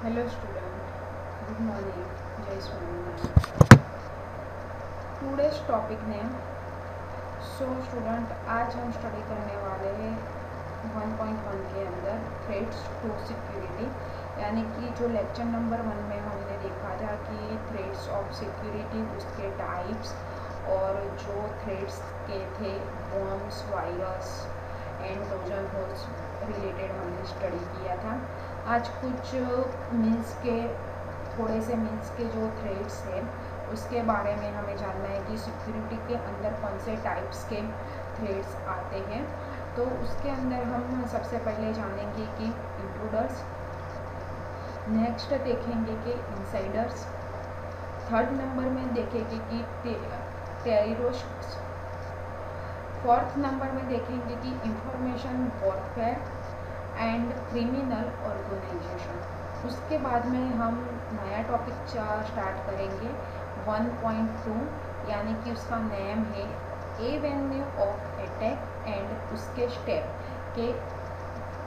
Hello student, good morning, जय Swaminarayan. Today's topic name. So student, आज हम स्टडी करने वाले हैं 1.1 के अंदर थ्रेड्स टू सिक्योरिटी, यानी कि जो लेक्चर नंबर 1 में हमने देखा था कि थ्रेड्स ऑफ सिक्योरिटी, उसके टाइप्स और जो थ्रेड्स के थे worms, virus and Trojan horse related हमने स्टडी किया था। आज कुछ थोड़े से मीन्स के जो थ्रेड्स हैं उसके बारे में हमें जानना है कि सिक्योरिटी के अंदर कौन से टाइप्स के थ्रेड्स आते हैं। तो उसके अंदर हम सबसे पहले जानेंगे कि इंट्रूडर्स, नेक्स्ट देखेंगे कि इनसाइडर्स, थर्ड नंबर में देखेंगे कि टेररिस्ट, फोर्थ नंबर में देखेंगे कि information warfare and criminal organisation. उसके बाद में हम नया टॉपिक स्टार्ट करेंगे 1.2, यानी कि उसका नेम है एवेन्यू ऑफ अटैक एंड उसके स्टेप के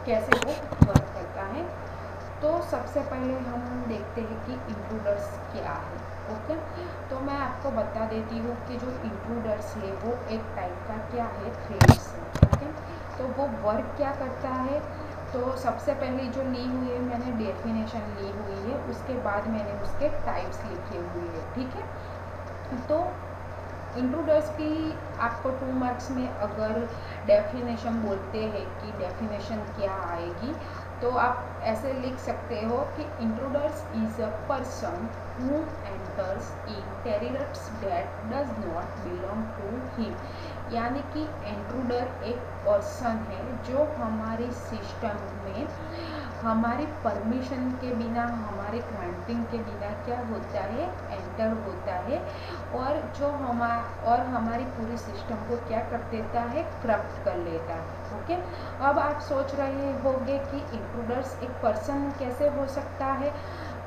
कैसे वो वर्क करता है। तो सबसे पहले हम देखते हैं कि इंट्रूडर्स क्या है। ओके, तो मैं आपको बता देती हूँ कि जो इंट्रूडर्स है वो एक टाइप का क्या है, थ्रेड्स है। ओके, तो वो वर्क क्या करता है। तो सबसे पहले जो ली हुई है मैंने डेफिनेशन ली हुई है, उसके बाद मैंने उसके टाइप्स लिखे हुए हैं। ठीक है, तो इंट्रूडर्स की आपको 2 मार्क्स में अगर डेफिनेशन बोलते हैं कि डेफिनेशन क्या आएगी, तो आप ऐसे लिख सकते हो कि intruders is a person who enters in territories that does not belong to him. यानी कि इंट्रूडर एक पर्सन है जो हमारे सिस्टम में हमारी परमिशन के बिना, हमारे ग्रांटिंग के बिना क्या होता है, एंटर होता है और हमारी पूरी सिस्टम को क्या कर देता है, करप्ट कर लेता है। ओके, अब आप सोच रहे होंगे कि इंट्रूडर्स एक पर्सन कैसे हो सकता है।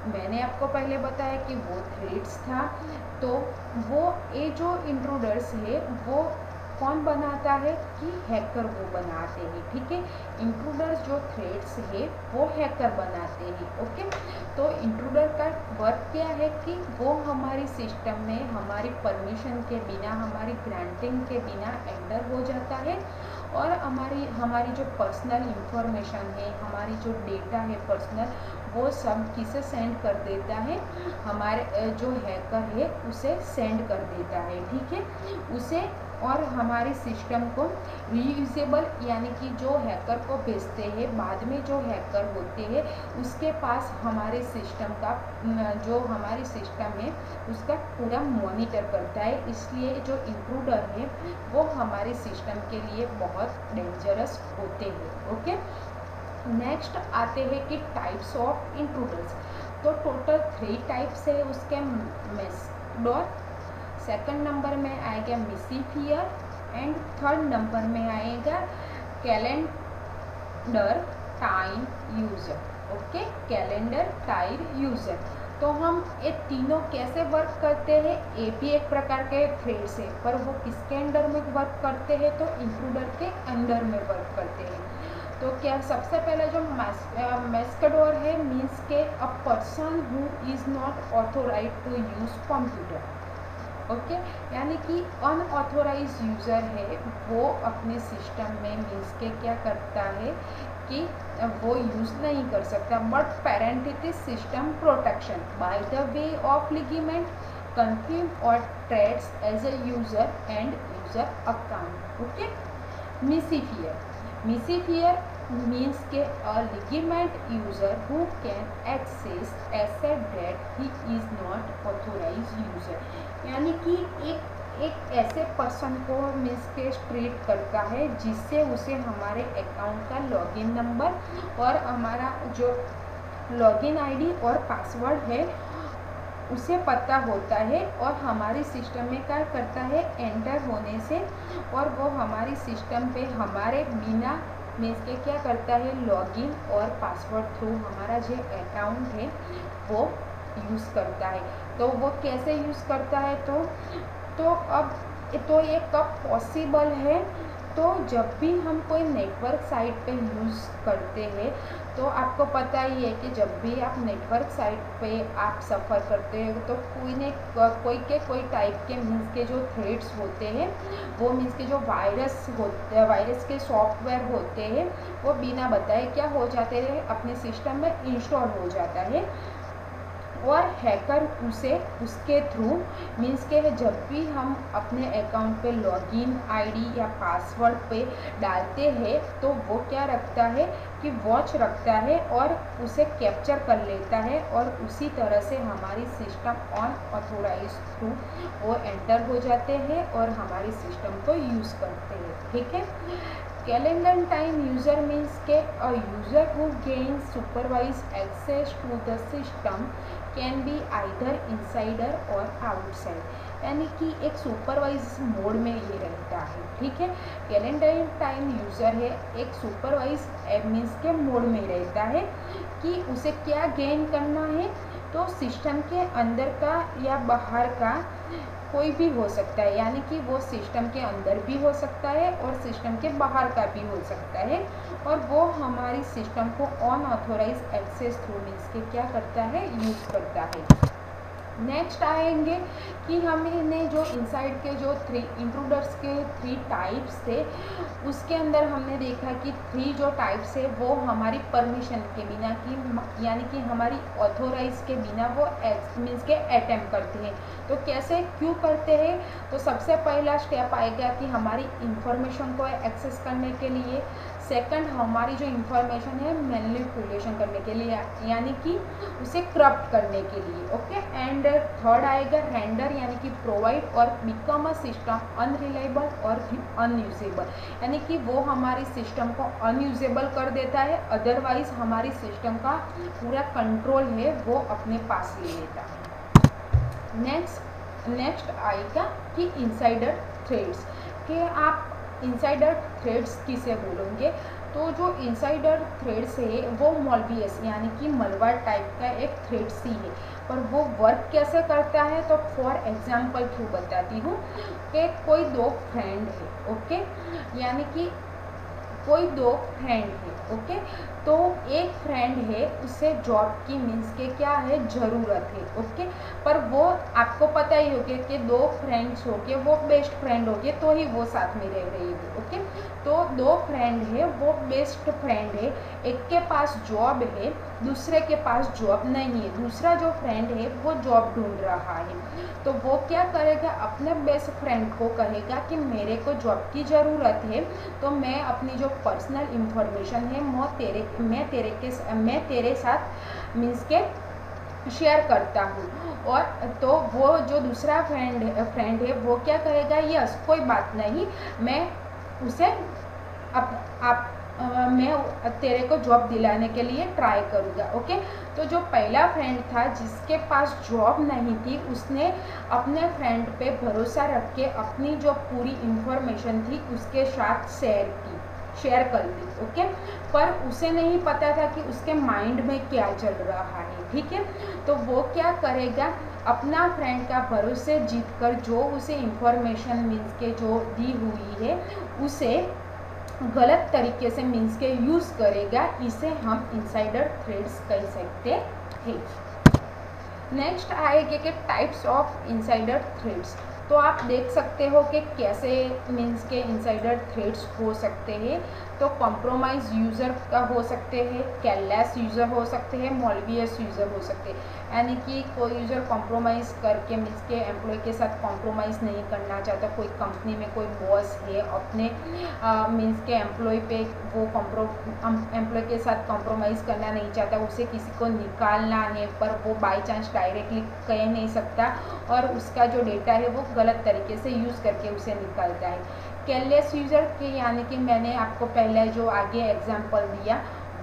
मैंने आपको पहले बताया कि वो थ्रेड्स था, तो वो ये जो इंट्रूडर्स है वो कौन बनाता है कि हैकर वो बनाते हैं। ठीक है, इंट्रूडर्स जो थ्रेड्स है वो हैकर बनाते हैं। ओके, तो इंट्रूडर का वर्क क्या है कि वो हमारी सिस्टम में हमारी परमिशन के बिना, हमारी ग्रांटिंग के बिना एंटर हो जाता है और हमारी जो पर्सनल इंफॉर्मेशन है, हमारी जो डेटा है पर्सनल, वो सब किसे सेंड कर देता है, हमारे जो हैकर है उसे सेंड कर देता है। ठीक है, उसे और हमारी सिस्टम को रीयूजेबल, यानी कि जो हैकर को भेजते हैं, बाद में जो हैकर होते हैं उसके पास हमारे सिस्टम का जो हमारी सिस्टम है उसका पूरा मॉनिटर करता है। इसलिए जो इंट्रूडर है वो हमारे सिस्टम के लिए बहुत डेंजरस होते हैं। ओके, नेक्स्ट आते हैं कि टाइप्स ऑफ इंट्रूडर्स। तो टोटल 3 टाइप्स है उसके। मेस्डोर, सेकंड नंबर में आएगा मिसीफियर एंड थर्ड नंबर में आएगा calendar time user. Okay, calendar time user. तो हम ये तीनों कैसे वर्क करते हैं, ये भी एक प्रकार के थ्रेड्स है, पर वो किसके अंडर में वर्क करते हैं, तो इंट्रूडर के अंडर में वर्क करते हैं। तो क्या सबसे पहले जो मेस्कडोर है मीन्स के a person who is not authorise to use computer. Okay, यानी कि अनऑथोराइज यूज़र है, वो अपने सिस्टम में मीन्स के क्या करता है कि वो यूज़ नहीं कर सकता। But parity system protection by the way of ligament confirm और trades as a user and user account. Okay, मिसीफियर means के a legitimate user who can access asset that he is not authorized user। यानी कि एक ऐसे person को means के treat करता है जिससे उसे हमारे अकाउंट का लॉगिन नंबर और हमारा जो लॉगिन आईडी और पासवर्ड है उसे पता होता है और हमारी सिस्टम में क्या करता है, एंटर होने से, और वो हमारी सिस्टम पे हमारे बिना मीन्स के क्या करता है, लॉगिन और पासवर्ड थ्रू हमारा जो अकाउंट है वो यूज़ करता है। तो वो कैसे यूज़ करता है, तो ये कब पॉसिबल है, तो जब भी हम कोई नेटवर्क साइट पे यूज़ करते हैं तो आपको पता ही है कि जब भी आप नेटवर्क साइट पे आप सफ़र करते हो तो कोई टाइप के मीन्स के जो थ्रेड्स होते हैं वो मीन्स के जो वायरस के सॉफ्टवेयर होते हैं वो बिना बताए क्या हो जाते हैं अपने सिस्टम में इंस्टॉल हो जाता है और हैकर उसके थ्रू मीन्स के जब भी हम अपने अकाउंट पे लॉगिन आईडी या पासवर्ड पे डालते हैं तो वो क्या रखता है कि वॉच रखता है और उसे कैप्चर कर लेता है और उसी तरह से हमारी सिस्टम ऑन ऑथोराइज थ्रू वो एंटर हो जाते हैं और हमारी सिस्टम को यूज़ करते हैं। ठीक है। कैलेंडर टाइम यूज़र मीन्स के a user who gain supervise access to the system can be either insider और आउटसाइड, यानी कि एक सुपरवाइज मोड में ये रहता है। ठीक है। कैलेंडर टाइम यूज़र है एक सुपरवाइज मीन्स के मोड में रहता है कि उसे क्या गेन करना है, तो सिस्टम के अंदर का या बाहर का कोई भी हो सकता है, यानी कि वो सिस्टम के अंदर भी हो सकता है और सिस्टम के बाहर का भी हो सकता है और वो हमारी सिस्टम को अनऑथोराइज एक्सेस थ्रू मीन्स के क्या करता है यूज़ करता है। नेक्स्ट आएंगे कि हमने जो इनसाइड के जो इंट्रूडर्स के 3 टाइप्स थे उसके अंदर हमने देखा कि 3 जो टाइप्स है वो हमारी परमिशन के बिना की यानी कि हमारी ऑथोराइज के बिना वो मीन्स के अटेम्प्ट करते हैं। तो कैसे क्यों करते हैं, तो सबसे पहला स्टेप आएगा कि हमारी इंफॉर्मेशन को एक्सेस करने के लिए, सेकंड हमारी जो इंफॉर्मेशन है मैनिपुलेशन करने के लिए यानी कि उसे करप्ट करने के लिए। ओके। एंड थर्ड आएगा रेंडर यानी कि प्रोवाइड और बिकम अ सिस्टम अनरिलायबल और अनयूजेबल, यानी कि वो हमारी सिस्टम को अनयूजेबल कर देता है, अदरवाइज हमारी सिस्टम का पूरा कंट्रोल है वो अपने पास ले लेता है। नेक्स्ट आएगा कि इनसाइडर थ्रेड्स के आप इनसाइडर थ्रेड्स किसे बोलेंगे, तो जो इनसाइडर थ्रेड्स है वो मॉलवियस यानी कि मलवार टाइप का एक थ्रेड्स ही है, पर वो वर्क कैसे करता है तो फॉर एग्जांपल थ्रू बताती हूँ कि कोई 2 फ्रेंड है। ओके। यानी कि कोई 2 फ्रेंड है। ओके। तो एक फ्रेंड है उसे जॉब की मीन्स के क्या है ज़रूरत है। ओके। पर वो आपको पता ही होगा कि 2 फ्रेंड्स हो के वो बेस्ट फ्रेंड हो गए तो ही वो साथ में रह रही है। ओके। तो 2 फ्रेंड है वो बेस्ट फ्रेंड है, एक के पास जॉब है दूसरे के पास जॉब नहीं है, दूसरा जो फ्रेंड है वो जॉब ढूंढ रहा है। तो वो क्या करेगा अपने बेस्ट फ्रेंड को कहेगा कि मेरे को जॉब की ज़रूरत है तो मैं अपनी जो पर्सनल इंफॉर्मेशन है मैं तेरे साथ मीन्स के शेयर करता हूँ। और तो वो जो दूसरा फ्रेंड है वो क्या कहेगा यस कोई बात नहीं, मैं उसे मैं तेरे को जॉब दिलाने के लिए ट्राई करूँगा। ओके। तो जो पहला फ्रेंड था जिसके पास जॉब नहीं थी उसने अपने फ्रेंड पे भरोसा रख के अपनी जो पूरी इंफॉर्मेशन थी उसके साथ शेयर कर दी। ओके। पर उसे नहीं पता था कि उसके माइंड में क्या चल रहा है। ठीक है। तो वो क्या करेगा अपना फ्रेंड का भरोसे जीत कर जो उसे इंफॉर्मेशन मीन्स के जो दी हुई है उसे गलत तरीके से मीन्स के यूज़ करेगा, इसे हम इनसाइडर थ्रेड्स कह सकते हैं। नेक्स्ट आएगा कि टाइप्स ऑफ इनसाइडर थ्रेड्स। तो आप देख सकते हो कि कैसे मीन्स के इनसाइडर थ्रेड्स हो सकते हैं। तो कॉम्प्रोमाइज यूज़र का हो सकते हैं, केयरलेस यूज़र हो सकते हैं, मॉलवियस यूज़र हो सकते हैं, यानी कि कोई यूज़र कॉम्प्रोमाइज़ करके मीन्स के एम्प्लॉय के साथ कॉम्प्रोमाइज़ नहीं करना चाहता। कोई कंपनी में कोई बॉस है अपने मीन्स के एम्प्लॉय पे वो एम्प्लॉय के साथ कॉम्प्रोमाइज़ करना नहीं चाहता, उसे किसी को निकालना है पर वो बाई चांस डायरेक्टली कह नहीं सकता और उसका जो डेटा है वो गलत तरीके से यूज़ करके उसे निकालता है। केयरलेस यूज़र के यानी कि मैंने आपको पहले जो आगे एग्जांपल दिया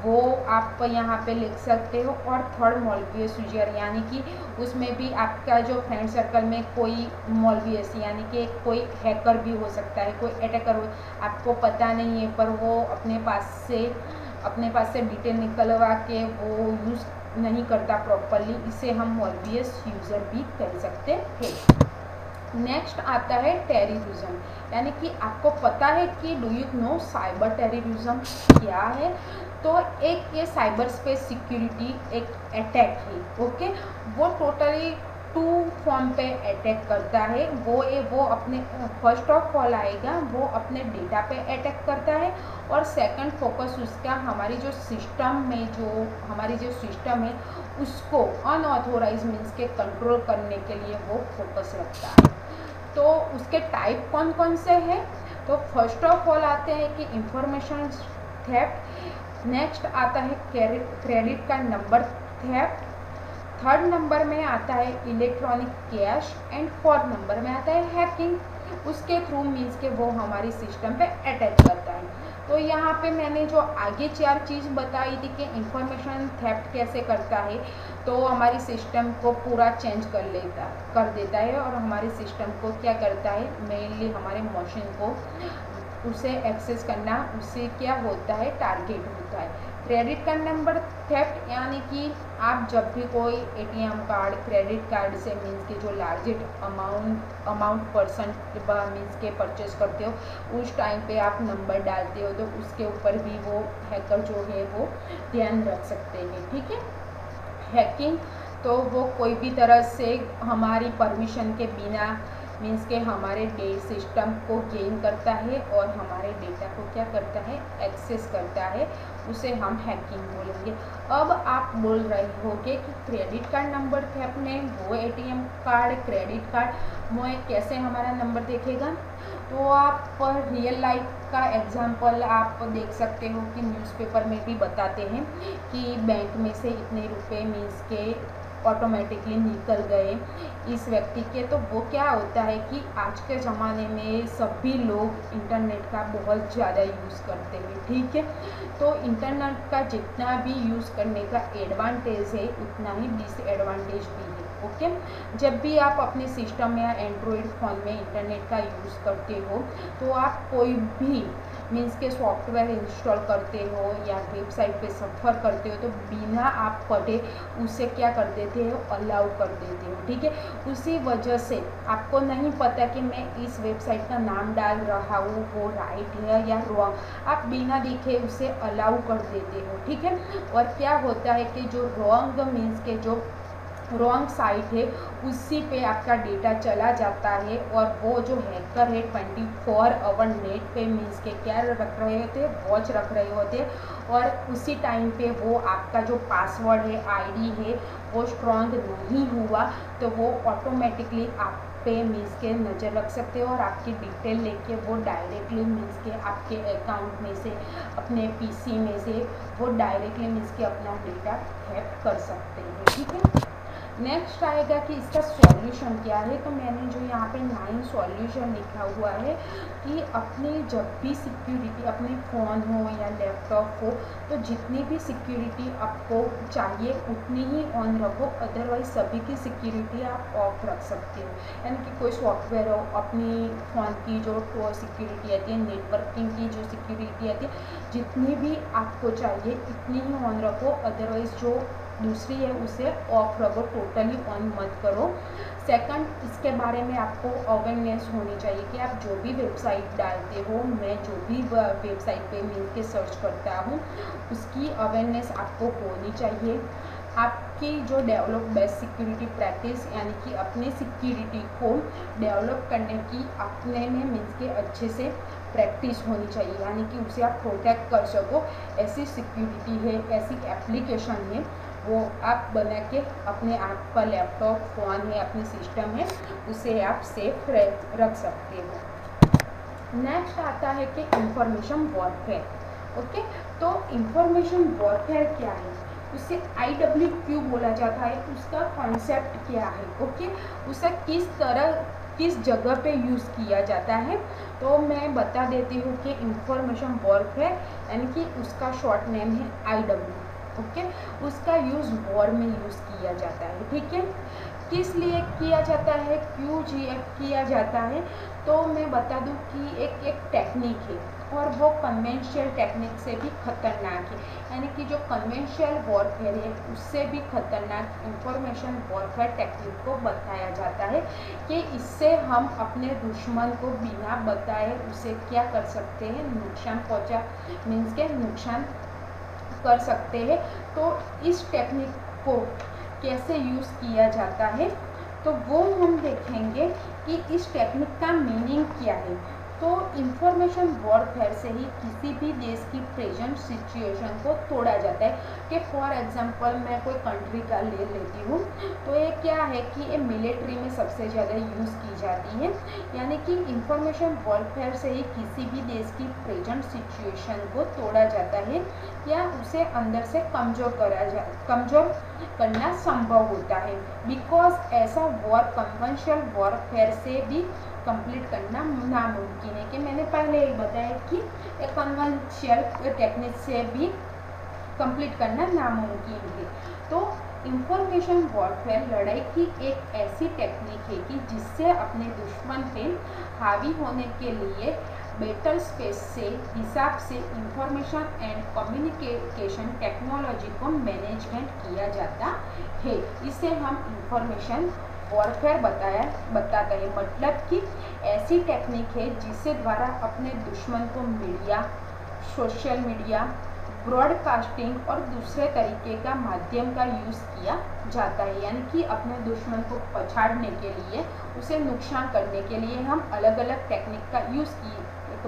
वो आप यहाँ पे लिख सकते हो। और थर्ड मॉलवियस यूज़र यानी कि उसमें भी आपका जो फ्रेंड सर्कल में कोई मॉलवियस यानी कि कोई हैकर भी हो सकता है, कोई अटैकर हो, आपको पता नहीं है पर वो अपने पास से डिटेल निकलवा के वो यूज़ नहीं करता प्रॉपरली, इसे हम मॉलवियस यूज़र भी कह सकते हैं। नेक्स्ट आता है टेररिज्म, यानी कि आपको पता है कि do you know cyber terrorism क्या है। तो एक ये साइबर स्पेस सिक्योरिटी एक अटैक है, ओके। वो टोटली टू फॉर्म पे अटैक करता है। वो अपने फर्स्ट ऑफ ऑल आएगा, वो अपने डेटा पे अटैक करता है, और सेकंड फोकस उसका हमारी जो सिस्टम है उसको अनऑथोराइज मीन्स के कंट्रोल करने के लिए वो फोकस रखता है। तो उसके टाइप कौन कौन से हैं, तो फर्स्ट ऑफ ऑल आते हैं कि इंफॉर्मेशन थेफ्ट, नेक्स्ट आता है credit card number theft, third number में आता है electronic cash, and fourth number में आता है हैकिंग। उसके थ्रू मीन्स के वो हमारी सिस्टम पे अटैक करता है। तो यहाँ पे मैंने जो आगे 4 चीज़ बताई थी कि इंफॉर्मेशन थेफ्ट कैसे करता है, तो हमारी सिस्टम को पूरा चेंज कर देता है, और हमारी सिस्टम को क्या करता है, मेनली हमारे मशीन को उसे एक्सेस करना, उससे क्या होता है, टारगेट होता है। क्रेडिट कार्ड नंबर थेफ्ट यानी कि आप जब भी कोई एटीएम कार्ड, क्रेडिट कार्ड से मीन्स के जो लार्जेस्ट अमाउंट परसेंट मीन्स के परचेज करते हो, उस टाइम पे आप नंबर डालते हो, तो उसके ऊपर भी वो हैकर जो है वो ध्यान रख सकते हैं, ठीक है। हैकिंग तो वो कोई भी तरह से हमारी परमिशन के बिना मीन्स के हमारे सिस्टम को गेन करता है और हमारे डेटा को क्या करता है, एक्सेस करता है, उसे हम हैकिंग बोलेंगे। अब आप बोल रहे होगे कि क्रेडिट कार्ड नंबर थेफ्ट में वो एटीएम कार्ड, क्रेडिट कार्ड वो कैसे हमारा नंबर देखेगा। तो आप रियल लाइफ का एग्जांपल आप देख सकते हो कि न्यूज़पेपर में भी बताते हैं कि बैंक में से इतने रुपए मीन्स के ऑटोमेटिकली निकल गए इस व्यक्ति के। तो वो क्या होता है कि आज के ज़माने में सभी लोग इंटरनेट का बहुत ज़्यादा यूज़ करते हैं, ठीक है। तो इंटरनेट का जितना भी यूज़ करने का एडवांटेज है उतना ही डिसएडवांटेज भी है, ओके। जब भी आप अपने सिस्टम या एंड्रॉयड फ़ोन में इंटरनेट का यूज़ करते हो, तो आप कोई भी मीन्स के सॉफ्टवेयर इंस्टॉल करते हो या वेबसाइट पे सफ़र करते हो, तो बिना आप पढ़े उसे क्या कर देते हो, अलाउ कर देते हो, ठीक है। उसी वजह से आपको नहीं पता कि मैं इस वेबसाइट का नाम डाल रहा हूँ वो राइट है या रॉन्ग, आप बिना देखे उसे अलाउ कर देते हो, ठीक है। और क्या होता है कि जो रॉन्ग मीन्स के जो रॉन्ग साइट है उसी पे आपका डेटा चला जाता है, और वो जो हैकर है 24 आवर नेट पे मीन्स के क्या रख रहे होते हैं, वॉच रख रहे होते हैं, और उसी टाइम पे वो आपका जो पासवर्ड है, आईडी है, वो स्ट्रॉन्ग नहीं हुआ, तो वो ऑटोमेटिकली आप पे मीन्स के नज़र रख सकते हो, और आपकी डिटेल लेके वो डायरेक्टली मीन्स के आपके अकाउंट में से, अपने पीसी में से वो डायरेक्टली मीन्स के अपना डेटा हैक कर सकते हैं, ठीक है। नेक्स्ट आएगा कि इसका सॉल्यूशन क्या है। तो मैंने जो यहाँ पे 9 सॉल्यूशन लिखा हुआ है कि अपने जब भी सिक्योरिटी, अपने फ़ोन हो या लैपटॉप हो, तो जितनी भी सिक्योरिटी आपको चाहिए उतनी ही ऑन रखो, अदरवाइज सभी की सिक्योरिटी आप ऑफ रख सकते हो। यानी कि कोई सॉफ्टवेयर हो, अपनी फ़ोन की जो सिक्योरिटी आती है, नेटवर्किंग की जो सिक्योरिटी आती है, जितनी भी आपको चाहिए इतनी ही ऑन रखो, अदरवाइज जो दूसरी है उसे ऑफ रखो, टोटली ऑन मत करो। सेकंड, इसके बारे में आपको अवेयरनेस होनी चाहिए कि आप जो भी वेबसाइट डालते हो, मैं जो भी वेबसाइट पे मिल के सर्च करता हूँ उसकी अवेयरनेस आपको होनी चाहिए। आपकी जो डेवलप बेस्ट सिक्योरिटी प्रैक्टिस यानी कि अपने सिक्योरिटी को डेवलप करने की अपने में मीन्स के अच्छे से प्रैक्टिस होनी चाहिए, यानी कि उसे आप प्रोटेक्ट कर सको। ऐसी सिक्योरिटी है, ऐसी एप्लीकेशन है, वो आप बना के अपने आपका लैपटॉप, फ़ोन है, अपनी सिस्टम है, उसे आप सेफ रख सकते हो। नेक्स्ट आता है कि इंफॉर्मेशन वॉरफेयर, ओके। तो इंफॉर्मेशन वॉरफेयर क्या है, उसे IWQ बोला जाता है। उसका कॉन्सेप्ट क्या है, ओके, उसे किस जगह पे यूज़ किया जाता है, तो मैं बता देती हूँ कि इंफॉर्मेशन वॉरफेयर यानी कि उसका शॉर्ट नेम है IW, ओके। उसका यूज़ वॉर में यूज़ किया जाता है, ठीक है। किस लिए किया जाता है, क्यों किया जाता है, तो मैं बता दूं कि एक टेक्निक है, और वो कन्वेंशनल टेक्निक से भी खतरनाक है। यानी कि जो कन्वेंशनल वॉरफेयर है उससे भी खतरनाक इंफॉर्मेशन वॉरफेयर टेक्निक को बताया जाता है कि इससे हम अपने दुश्मन को बिना बताए उसे क्या कर सकते हैं, नुकसान पहुंचा मीन्स के नुकसान कर सकते हैं। तो इस टेक्निक को कैसे यूज़ किया जाता है तो वो हम देखेंगे कि इस टेक्निक का मीनिंग क्या है। तो इंफॉर्मेशन वॉरफेयर से ही किसी भी देश की प्रेजेंट सिचुएशन को तोड़ा जाता है। कि फॉर एग्जांपल मैं कोई कंट्री का ले लेती हूँ तो ये क्या है कि ये मिलिट्री में सबसे ज़्यादा यूज़ की जाती है। यानी कि इंफॉर्मेशन वॉरफेयर से ही किसी भी देश की प्रेजेंट सिचुएशन को तोड़ा जाता है या उसे अंदर से कमज़ोर करना संभव होता है। बिकॉज ऐसा वॉर कन्वेंशनल वॉरफेयर से भी कंप्लीट करना नामुमकिन है। कि मैंने पहले ही बताया कि एक कन्वेंशनल टेक्निक से भी कंप्लीट करना नामुमकिन है। तो इंफॉर्मेशन वॉरफेयर लड़ाई की एक ऐसी टेक्निक है कि जिससे अपने दुश्मन पे हावी होने के लिए बैटल स्पेस से हिसाब से इंफॉर्मेशन एंड कम्युनिकेशन टेक्नोलॉजी को मैनेजमेंट किया जाता है। इसे हम इंफॉर्मेशन वॉरफेयर बताते हैं। मतलब कि ऐसी टेक्निक है जिससे द्वारा अपने दुश्मन को मीडिया, सोशल मीडिया, ब्रॉडकास्टिंग और दूसरे तरीके का माध्यम का यूज़ किया जाता है। यानी कि अपने दुश्मन को पछाड़ने के लिए, उसे नुकसान करने के लिए हम अलग अलग टेक्निक का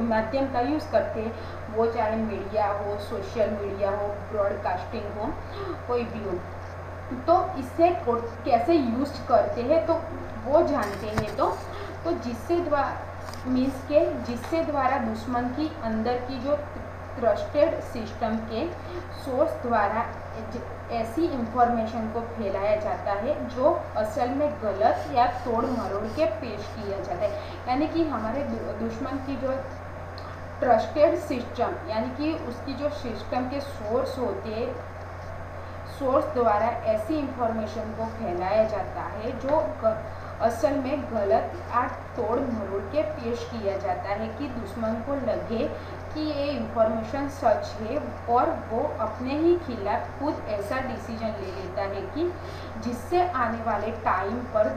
माध्यम का यूज़ करते हैं। वो चाहे मीडिया हो, सोशल मीडिया हो, ब्रॉडकास्टिंग हो, कोई भी हो। तो इसे कैसे यूज करते हैं तो वो जानते हैं। तो जिससे द्वारा दुश्मन की अंदर की जो ट्रस्टेड सिस्टम के सोर्स द्वारा ऐसी इंफॉर्मेशन को फैलाया जाता है जो असल में गलत या तोड़ मरोड़ के पेश किया जाता है। यानी कि हमारे दुश्मन की जो ट्रस्टेड सिस्टम यानी कि उसकी जो सिस्टम के सोर्स होते हैं, सोर्स द्वारा ऐसी इंफॉर्मेशन को फैलाया जाता है जो असल में गलत या तोड़ मरोड़ के पेश किया जाता है कि दुश्मन को लगे कि ये इंफॉर्मेशन सच है और वो अपने ही खिलाफ खुद ऐसा डिसीजन ले लेता है कि जिससे आने वाले टाइम पर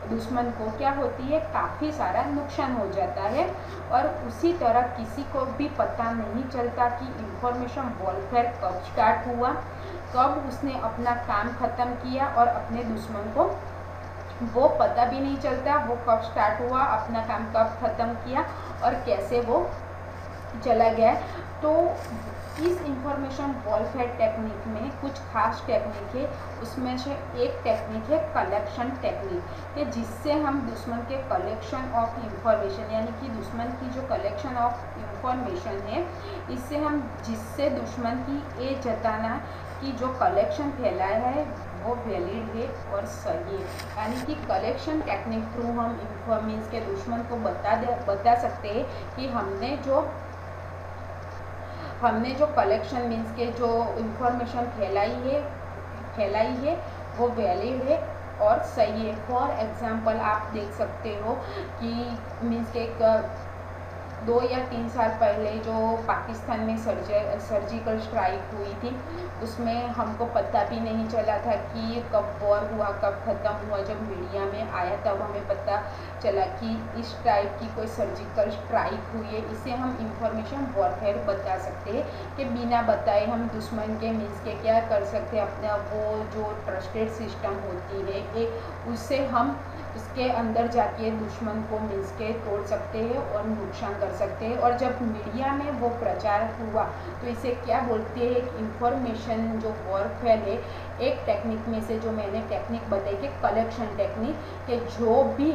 दुश्मन को क्या होती है, काफ़ी सारा नुकसान हो जाता है। और उसी तरह किसी को भी पता नहीं चलता कि इंफॉर्मेशन वॉरफेयर कब स्टार्ट हुआ, कब उसने अपना काम ख़त्म किया और अपने दुश्मन को वो पता भी नहीं चलता वो कब स्टार्ट हुआ, अपना काम कब ख़त्म किया और कैसे वो चला गया। तो इस इंफॉर्मेशन वॉरफेयर टेक्निक में कुछ खास टेक्निक है। उसमें से एक टेक्निक है कलेक्शन टेक्निक, कि जिससे हम दुश्मन के कलेक्शन ऑफ इंफॉर्मेशन यानी कि दुश्मन की जो कलेक्शन ऑफ इंफॉर्मेशन है, इससे हम जिससे दुश्मन की ये जताना कि जो कलेक्शन फैलाया है वो वैलिड है और सही है। यानी कि कलेक्शन टेक्निक थ्रू हम इंफॉर्मेशन के दुश्मन को बता सकते हैं कि हमने जो कलेक्शन मीन्स के जो इंफॉर्मेशन फैलाई है वो वैलिड है और सही है। फॉर एग्जांपल आप देख सकते हो कि मीन्स के 2 या 3 साल पहले जो पाकिस्तान में सर्जिकल स्ट्राइक हुई थी, उसमें हमको पता भी नहीं चला था कि कब वॉर हुआ, कब ख़त्म हुआ। जब मीडिया में आया तब हमें पता चला कि इस टाइप की कोई सर्जिकल स्ट्राइक हुई है। इसे हम इंफॉर्मेशन वॉरफेयर बता सकते हैं कि बिना बताए हम दुश्मन के मीन्स के क्या कर सकते हैं, अपना वो जो ट्रस्टेड सिस्टम होती है उससे हम उसके अंदर जाके दुश्मन को मीन्स के तोड़ सकते हैं और नुकसान कर सकते हैं। और जब मीडिया में वो प्रचार हुआ तो इसे क्या बोलते हैं, इंफॉर्मेशन जो वॉरफेयर है, एक टेक्निक में से जो मैंने टेक्निक बताई कि कलेक्शन टेक्निक, कि जो भी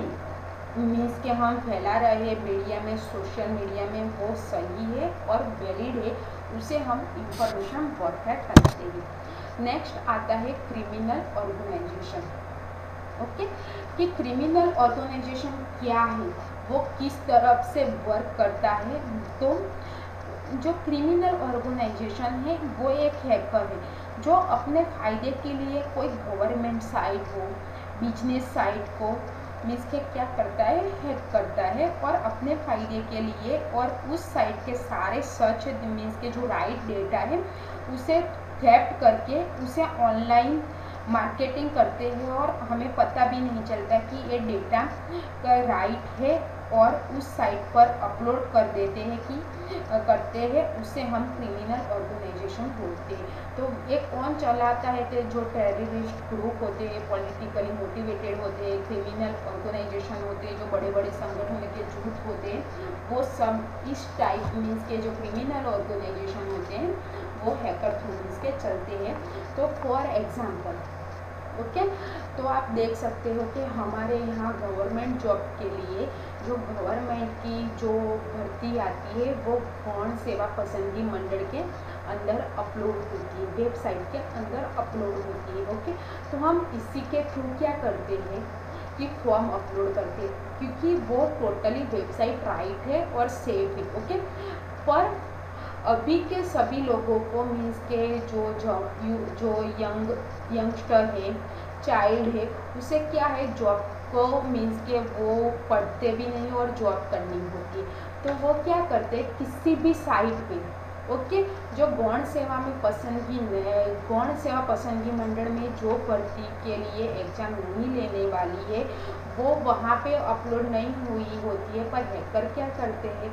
मीन्स के हम फैला रहे हैं मीडिया में, सोशल मीडिया में, वो सही है और वैलिड है, उसे हम इंफॉर्मेशन वॉरफेयर कहते हैं। नेक्स्ट आता है क्रिमिनल ऑर्गेनाइजेशन। ओके, कि क्रिमिनल ऑर्गेनाइजेशन क्या है, वो किस तरफ से वर्क करता है। तो जो क्रिमिनल ऑर्गेनाइजेशन है वो एक हैकर है जो अपने फ़ायदे के लिए कोई गवर्नमेंट साइट हो, बिजनेस साइट को मीन्स के क्या करता है, हैक करता है और अपने फायदे के लिए, और उस साइट के सारे सर्च मीन्स के जो राइट डेटा है उसे थेफ्ट करके उसे ऑनलाइन मार्केटिंग करते हैं, और हमें पता भी नहीं चलता कि ये डेटा का राइट है, और उस साइट पर अपलोड कर देते हैं कि करते हैं, उससे हम क्रिमिनल ऑर्गेनाइजेशन बोलते हैं। तो ये कौन चलाता है, कि जो टेररिस्ट ग्रुप होते हैं, पॉलिटिकली मोटिवेटेड होते हैं, क्रिमिनल ऑर्गेनाइजेशन होते हैं, जो बड़े बड़े संगठन के झूठ होते हैं, वो सब इस टाइप मीन्स के जो क्रिमिनल ऑर्गेनाइजेशन होते हैं वो हैकर थ्रू मीन्स के चलते हैं। तो फॉर एग्जाम्पल ओके, तो आप देख सकते हो कि हमारे यहाँ गवर्नमेंट जॉब के लिए जो गवर्नमेंट की जो भर्ती आती है वो गौण सेवा पसंदगी मंडल के अंदर अपलोड होती है, वेबसाइट के अंदर अपलोड होती है। ओके, तो हम इसी के थ्रू क्या करते हैं कि फॉर्म अपलोड करते हैं, क्योंकि वो टोटली वेबसाइट राइट है और सेफ है। ओके, पर अभी के सभी लोगों को मीन्स के जो यंगस्टर है, चाइल्ड है, उसे क्या है जॉब को मीन्स के वो पढ़ते भी नहीं और जॉब करनी होती है, तो वो क्या करते हैं किसी भी साइट पे ओके, जो गौण सेवा पसंदगी मंडल में जो भर्ती के लिए एग्ज़ाम नहीं लेने वाली है वो वहाँ पे अपलोड नहीं हुई होती है, पर हैकर क्या करते हैं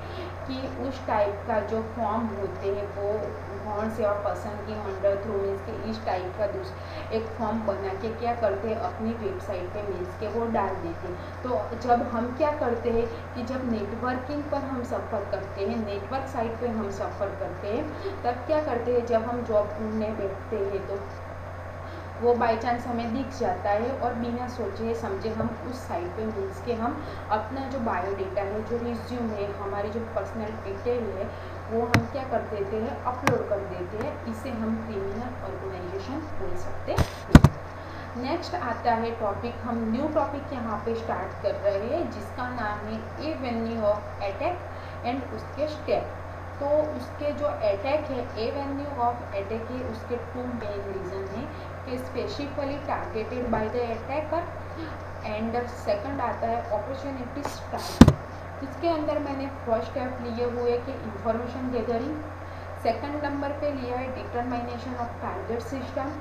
कि उस टाइप का जो फॉर्म होते हैं वो गौण सेवा पसंदगी मंडल थ्रू मीन्स के इस टाइप का एक फॉर्म बना के क्या करते हैं अपनी वेबसाइट पे मीन्स के वो डाल देते हैं। तो जब हम क्या करते हैं कि जब नेटवर्किंग पर हम सफ़र करते हैं, नेटवर्क साइट पे हम सफ़र करते हैं, तब क्या करते हैं जब हम जॉब ढूंढने बैठते हैं तो वो बाई चांस हमें दिख जाता है, और बिना सोचे समझे हम उस साइट पे मीन्स के हम अपना जो बायोडेटा है, जो रिज्यूम है, हमारी जो पर्सनल डिटेल है, वो हम क्या कर देते हैं अपलोड कर देते हैं। इसे हम क्रिमिनल ऑर्गेनाइजेशन बोल सकते हैं। नेक्स्ट आता है टॉपिक, हम न्यू टॉपिक यहाँ पे स्टार्ट कर रहे हैं जिसका नाम है एवेन्यू ऑफ अटैक एंड उसके स्टेप। तो उसके जो अटैक है, एवेन्यू ऑफ अटैक है, उसके 2 मेन रीज़न है कि specifically targeted by the attacker, and second आता है अपॉर्चुनिटी स्ट्राइक। इसके अंदर मैंने फर्स्ट स्टेप लिए हुए कि इंफॉर्मेशन गैदरिंग, सेकंड नंबर पे लिया है determination of target system,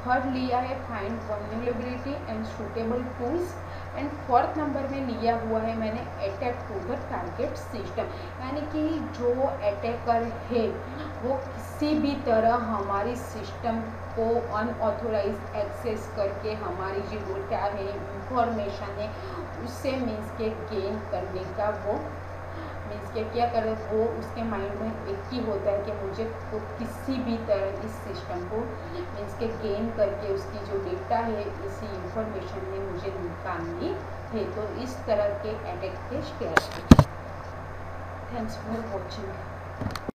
third लिया है find vulnerability and suitable tools, and fourth number में लिया हुआ है मैंने attack to the target system, यानी कि जो अटैकर है वो किसी भी तरह हमारी सिस्टम को अनऑथोराइज एक्सेस करके हमारी जो डेटा है, इंफॉर्मेशन है, उससे मीन्स के गेन करने का वो मीन्स के क्या करे, वो उसके माइंड में एक ही होता है कि मुझे तो किसी भी तरह इस सिस्टम को मीन्स के गेन करके उसकी जो डेटा है, इसी इंफॉर्मेशन में मुझे निकालनी है। तो इस तरह के अटैक के स्टेप। Thanks for watching.